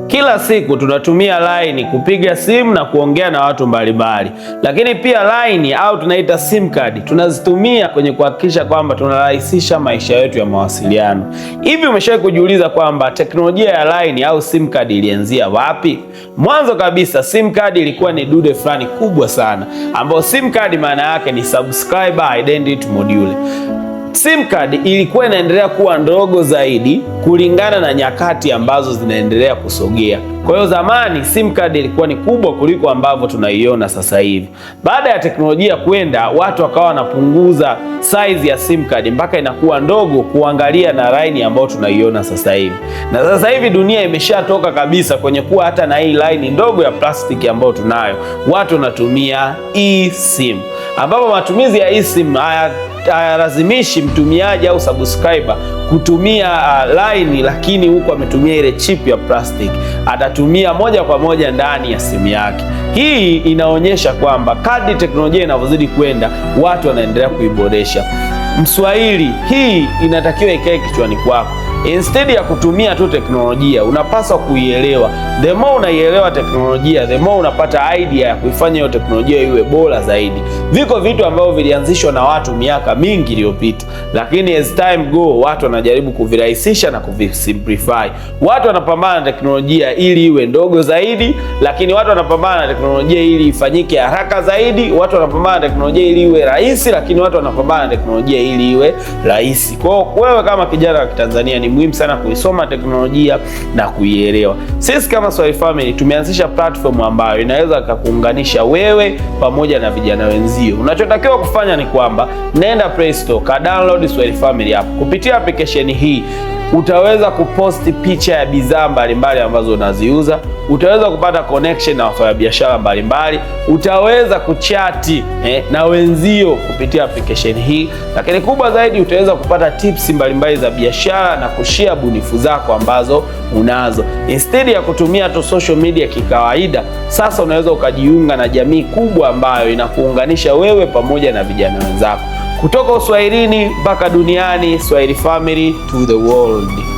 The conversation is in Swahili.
Kila siku tunatumia line kupiga simu na kuongea na watu mbalimbali, lakini pia line au tunaita sim card tunazitumia kwenye kuhakikisha kwamba tunarahisisha maisha yetu ya mawasiliano. Hivi umeshawahi kujiuliza kwamba teknolojia ya line au sim card ilianzia wapi? Mwanzo kabisa sim card ilikuwa ni dude fulani kubwa sana, ambao sim card maana yake ni subscriber identity module. Sim card ilikuwa inaendelea kuwa ndogo zaidi kulingana na nyakati ambazo zinaendelea kusogea. Kwa hiyo zamani sim card ilikuwa ni kubwa kuliko ambavyo tunaiona sasa hivi. Baada ya teknolojia kwenda, watu wakawa wanapunguza size ya sim card mpaka inakuwa ndogo kuangalia na line ambayo tunaiona sasa hivi. Na sasa hivi dunia imeshatoka kabisa kwenye kuwa hata na hii line ndogo ya plastiki ambayo tunayo, watu wanatumia eSIM, ambapo matumizi ya eSIM hayalazimishi mtumiaji au subscriber kutumia line, lakini huko ametumia ile chip ya plastic, atatumia moja kwa moja ndani ya simu yake. Hii inaonyesha kwamba kadri teknolojia inavyozidi kwenda, watu wanaendelea kuiboresha. Mswahili, hii inatakiwa ikae kichwani kwako. Instead ya kutumia tu teknolojia, unapaswa kuielewa. The more unaielewa teknolojia, the more unapata idea ya kuifanya hiyo teknolojia iwe bora zaidi. Viko vitu ambavyo vilianzishwa na watu miaka mingi iliyopita, lakini as time go, watu wanajaribu kuvirahisisha na kuvisimplify. Watu wanapambana na teknolojia ili iwe ndogo zaidi, lakini watu wanapambana na teknolojia ili ifanyike haraka zaidi. Watu wanapambana na teknolojia ili iwe rahisi, lakini watu wanapambana na teknolojia ili iwe rahisi. Kwa hiyo wewe kama kijana wa Kitanzania ni muhimu sana kuisoma teknolojia na kuielewa. Sisi kama Swahili Family tumeanzisha platform ambayo inaweza kukuunganisha wewe pamoja na vijana wenzio. Unachotakiwa kufanya ni kwamba nenda Play Store, ka download Swahili Family app. Kupitia application hii utaweza kuposti picha ya bidhaa mbalimbali ambazo unaziuza, utaweza kupata connection na wafanyabiashara mbalimbali, utaweza kuchati na wenzio kupitia application hii, lakini kubwa zaidi utaweza kupata tips mbalimbali za biashara na kushare bunifu zako ambazo unazo. Instead ya kutumia tu social media kikawaida, sasa unaweza ukajiunga na jamii kubwa ambayo inakuunganisha wewe pamoja na vijana wenzako. Kutoka Uswahilini mpaka duniani, Swahili Family to the world.